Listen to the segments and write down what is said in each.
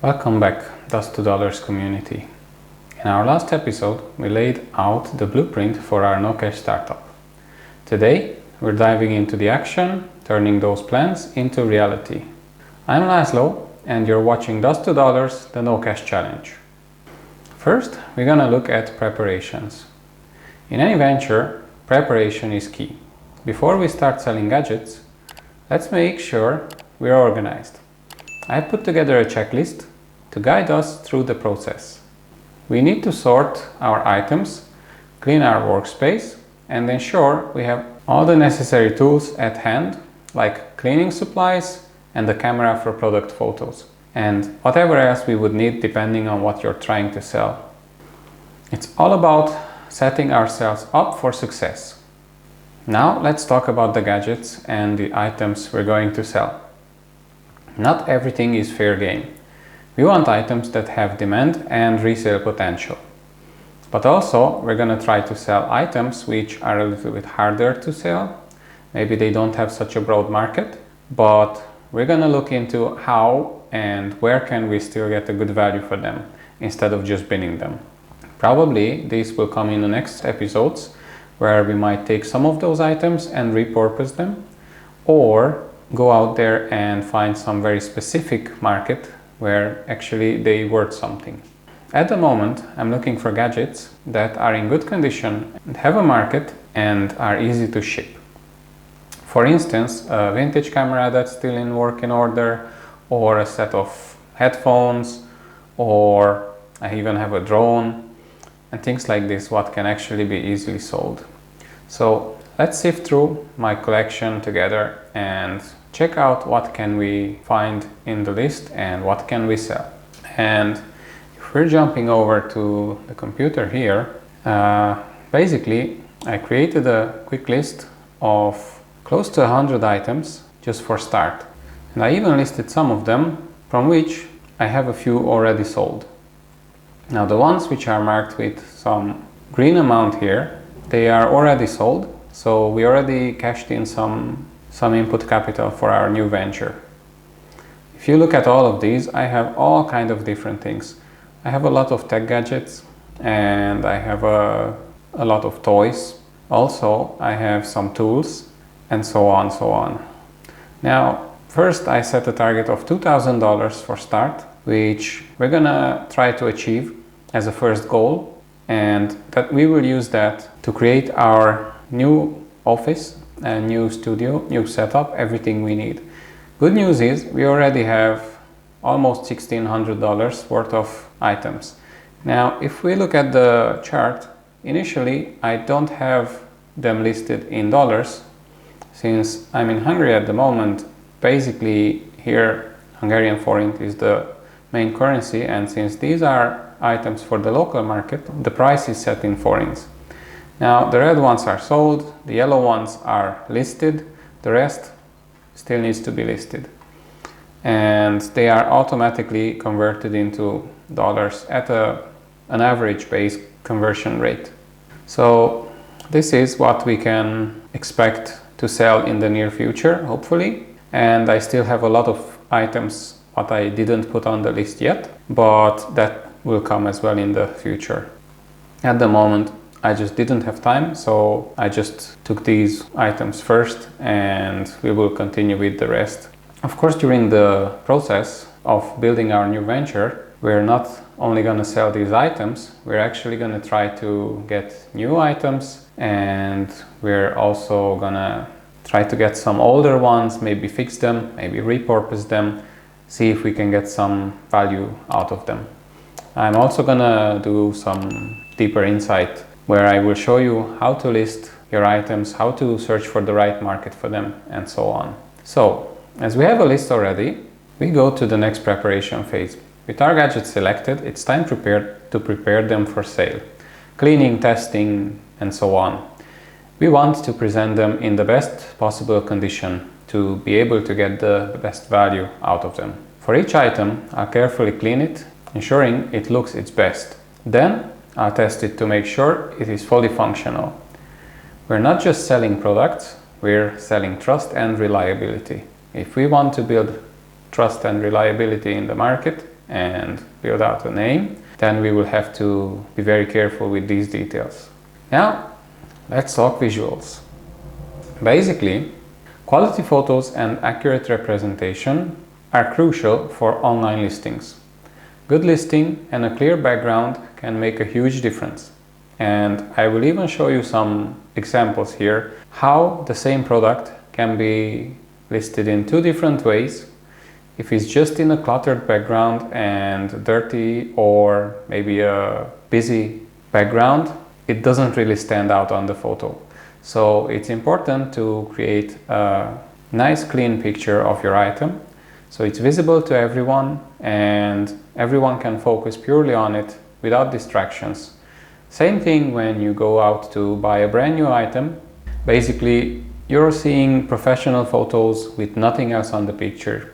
Welcome back, Dust to Dollars community. In our last episode, we laid out the blueprint for our no-cash startup. Today, we're diving into the action, turning those plans into reality. I'm Laszlo, and you're watching Dust to Dollars, the no-cash challenge. First, we're gonna look at preparations. In any venture, preparation is key. Before we start selling gadgets, let's make sure we're organized. I put together a checklist to guide us through the process. We need to sort our items, clean our workspace, and ensure we have all the necessary tools at hand, like cleaning supplies and the camera for product photos, and whatever else we would need depending on what you're trying to sell. It's all about setting ourselves up for success. Now let's talk about the gadgets and the items we're going to sell. Not everything is fair game. We want items that have demand and resale potential. But also, we're gonna try to sell items which are a little bit harder to sell. Maybe they don't have such a broad market, but we're gonna look into how and where can we still get a good value for them instead of just binning them. Probably these will come in the next episodes where we might take some of those items and repurpose them, or go out there and find some very specific market where actually they worth something. At the moment, I'm looking for gadgets that are in good condition and have a market and are easy to ship. For instance, a vintage camera that's still in working order, or a set of headphones, or I even have a drone, and things like this, what can actually be easily sold. So let's sift through my collection together and check out what can we find in the list and what can we sell. And if we're jumping over to the computer here, basically I created a quick list of close to 100 items just for start. And I even listed some of them from which I have a few already sold. Now the ones which are marked with some green amount here, they are already sold. So we already cashed in some input capital for our new venture. If you look at all of these, I have all kind of different things. I have a lot of tech gadgets, and I have a lot of toys. Also, I have some tools, and so on. Now, first I set a target of $2,000 for start, which we're gonna try to achieve as a first goal, and that we will use that to create our new office, a new studio, new setup, everything we need. Good news is we already have almost $1,600 worth of items. Now, if we look at the chart, initially I don't have them listed in dollars. Since I'm in Hungary at the moment, basically here Hungarian forint is the main currency, and since these are items for the local market, the price is set in forints. Now, the red ones are sold, the yellow ones are listed, the rest still needs to be listed. And they are automatically converted into dollars at an average base conversion rate. So this is what we can expect to sell in the near future, hopefully. And I still have a lot of items what I didn't put on the list yet, but that will come as well in the future. At the moment, I just didn't have time, so I just took these items first, and we will continue with the rest. Of course, during the process of building our new venture, we're not only gonna sell these items, we're actually gonna try to get new items, and we're also gonna try to get some older ones, maybe fix them, maybe repurpose them, see if we can get some value out of them. I'm also gonna do some deeper insight where I will show you how to list your items, how to search for the right market for them, and so on. So, as we have a list already, we go to the next preparation phase. With our gadgets selected, it's time to prepare them for sale. Cleaning, testing, and so on. We want to present them in the best possible condition to be able to get the best value out of them. For each item, I'll carefully clean it, ensuring it looks its best. Then, I'll test it to make sure it is fully functional. We're not just selling products, we're selling trust and reliability. If we want to build trust and reliability in the market, and build out a name, then we will have to be very careful with these details. Now, let's talk visuals. Basically, quality photos and accurate representation are crucial for online listings. Good listing and a clear background can make a huge difference. And I will even show you some examples here how the same product can be listed in two different ways. If it's just in a cluttered background and dirty or maybe a busy background, it doesn't really stand out on the photo. So it's important to create a nice clean picture of your item so it's visible to everyone and everyone can focus purely on it without distractions. Same thing when you go out to buy a brand new item. Basically, you're seeing professional photos with nothing else on the picture,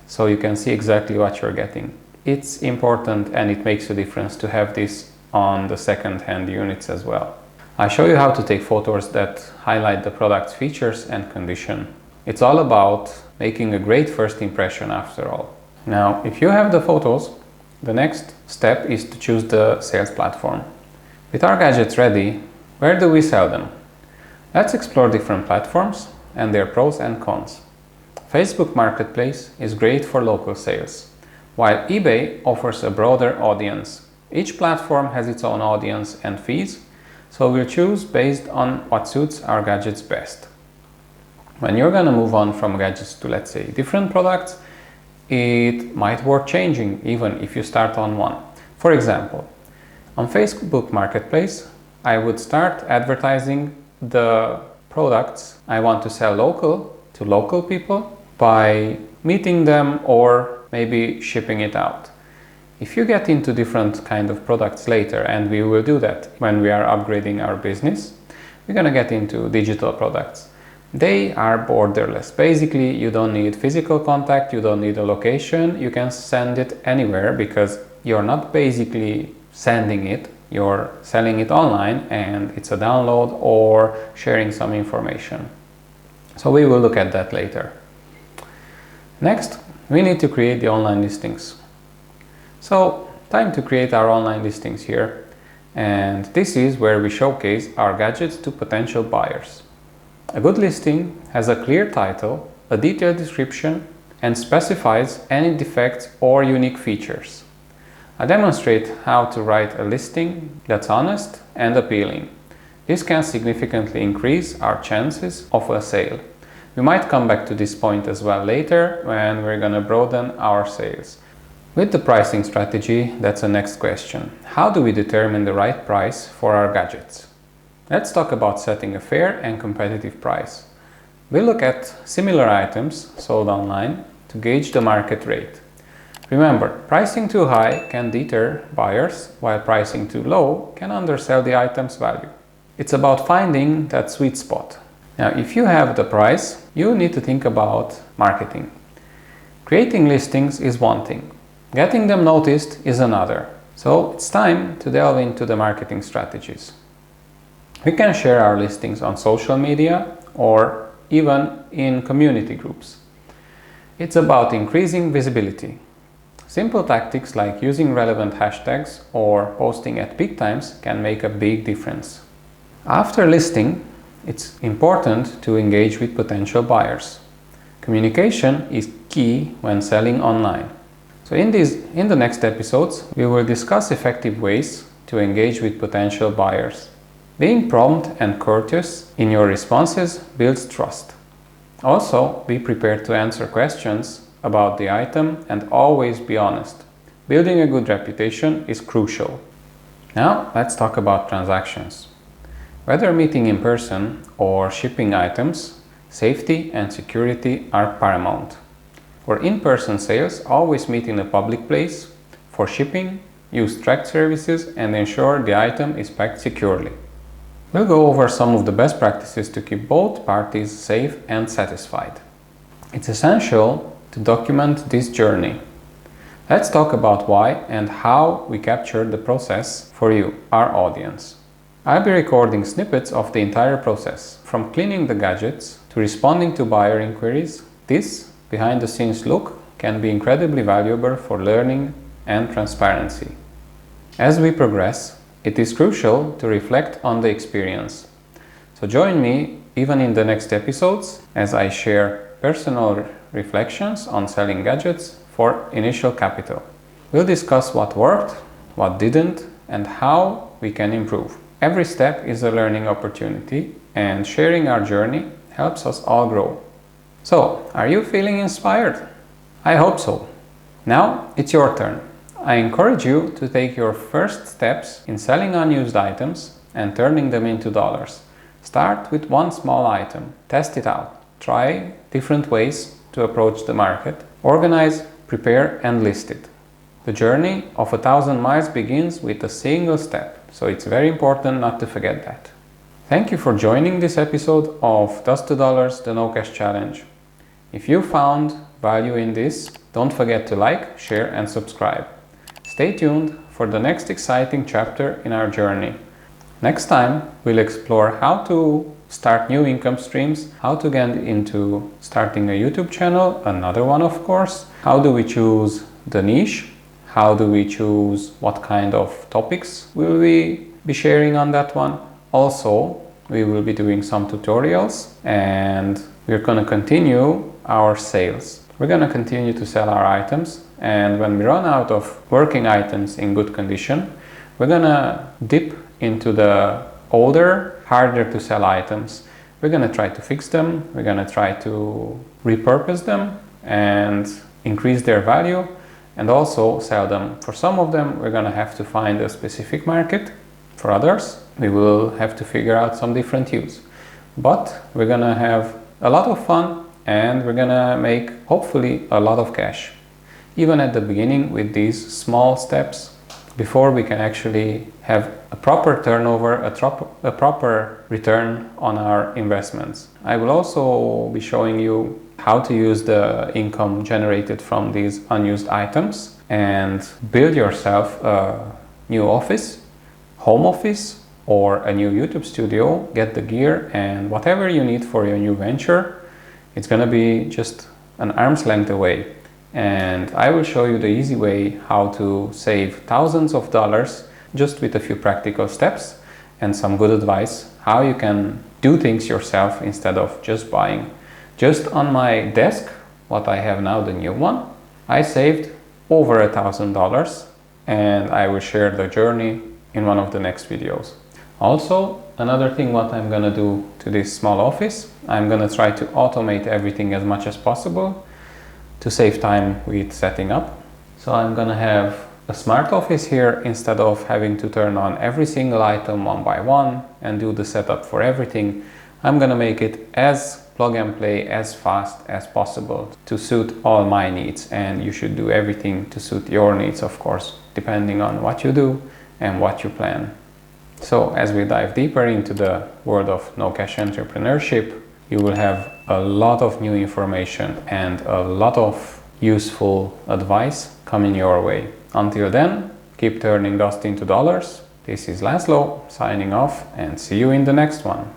so you can see exactly what you're getting. It's important and it makes a difference to have this on the second-hand units as well. I show you how to take photos that highlight the product's features and condition. It's all about making a great first impression after all. Now, if you have the photos, the next step is to choose the sales platform. With our gadgets ready, where do we sell them? Let's explore different platforms and their pros and cons. Facebook Marketplace is great for local sales, while eBay offers a broader audience. Each platform has its own audience and fees, so we'll choose based on what suits our gadgets best. When you're going to move on from gadgets to, let's say, different products, it might worth changing even if you start on one. For example, on Facebook Marketplace, I would start advertising the products I want to sell local to local people by meeting them or maybe shipping it out. If you get into different kind of products later, and we will do that when we are upgrading our business, we're going to get into digital products. They are borderless. Basically, you don't need physical contact, you don't need a location, you can send it anywhere because you're not basically sending it, you're selling it online and it's a download or sharing some information. So we will look at that later. Next, we need to create the online listings. So, time to create our online listings here, and this is where we showcase our gadgets to potential buyers. A good listing has a clear title, a detailed description, and specifies any defects or unique features. I demonstrate how to write a listing that's honest and appealing. This can significantly increase our chances of a sale. We might come back to this point as well later when we're going to broaden our sales. With the pricing strategy, that's the next question. How do we determine the right price for our gadgets? Let's talk about setting a fair and competitive price. We'll look at similar items sold online to gauge the market rate. Remember, pricing too high can deter buyers, while pricing too low can undersell the item's value. It's about finding that sweet spot. Now, if you have the price, you need to think about marketing. Creating listings is one thing. Getting them noticed is another. So it's time to delve into the marketing strategies. We can share our listings on social media or even in community groups. It's about increasing visibility. Simple tactics like using relevant hashtags or posting at peak times can make a big difference. After listing, it's important to engage with potential buyers. Communication is key when selling online. So in the next episodes, we will discuss effective ways to engage with potential buyers. Being prompt and courteous in your responses builds trust. Also, be prepared to answer questions about the item and always be honest. Building a good reputation is crucial. Now, let's talk about transactions. Whether meeting in person or shipping items, safety and security are paramount. For in-person sales, always meet in a public place. For shipping, use tracked services and ensure the item is packed securely. We'll go over some of the best practices to keep both parties safe and satisfied. It's essential to document this journey. Let's talk about why and how we capture the process for you, our audience. I'll be recording snippets of the entire process, from cleaning the gadgets to responding to buyer inquiries. This behind-the-scenes look can be incredibly valuable for learning and transparency. As we progress, it is crucial to reflect on the experience. So join me even in the next episodes as I share personal reflections on selling gadgets for initial capital. We'll discuss what worked, what didn't, and how we can improve. Every step is a learning opportunity, and sharing our journey helps us all grow. So, are you feeling inspired? I hope so. Now it's your turn. I encourage you to take your first steps in selling unused items and turning them into dollars. Start with one small item, test it out, try different ways to approach the market, organize, prepare, and list it. The journey of 1,000 miles begins with a single step, so it's very important not to forget that. Thank you for joining this episode of Dust to Dollars, the No Cash Challenge. If you found value in this, don't forget to like, share, and subscribe. Stay tuned for the next exciting chapter in our journey. Next time, we'll explore how to start new income streams, how to get into starting a YouTube channel, another one of course, how do we choose the niche, how do we choose what kind of topics will we be sharing on that one. Also, we will be doing some tutorials and we're going to continue our sales. We're going to continue to sell our items, and when we run out of working items in good condition, we're going to dip into the older, harder to sell items. We're going to try to fix them, we're going to try to repurpose them and increase their value and also sell them. For some of them, we're going to have to find a specific market. For others, we will have to figure out some different use. But we're going to have a lot of fun and we're going to make, hopefully, a lot of cash. Even at the beginning with these small steps, before we can actually have a proper turnover, a proper return on our investments. I will also be showing you how to use the income generated from these unused items and build yourself a new office, home office, or a new YouTube studio. Get the gear and whatever you need for your new venture. It's gonna be just an arm's length away. And I will show you the easy way how to save thousands of dollars just with a few practical steps and some good advice how you can do things yourself instead of just buying. Just on my desk, what I have now, the new one, I saved over $1,000 and I will share the journey in one of the next videos. Also, another thing what I'm gonna do to this small office, I'm gonna try to automate everything as much as possible to save time with setting up. So I'm gonna have a smart office here instead of having to turn on every single item one by one and do the setup for everything. I'm gonna make it as plug and play, as fast as possible to suit all my needs, and you should do everything to suit your needs, of course, depending on what you do and what you plan. So as we dive deeper into the world of no cash entrepreneurship, you will have a lot of new information and a lot of useful advice coming your way. Until then, keep turning dust into dollars. This is Laszlo signing off, and see you in the next one.